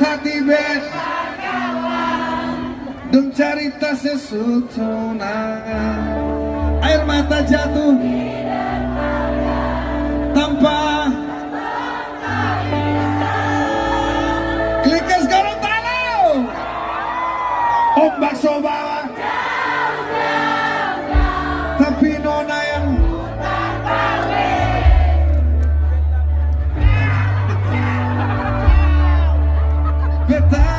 hati bet dong cerita sesutunangan air mata jatuh tanpa klikas Gorontalo ombak sobawa tapi nona yang beta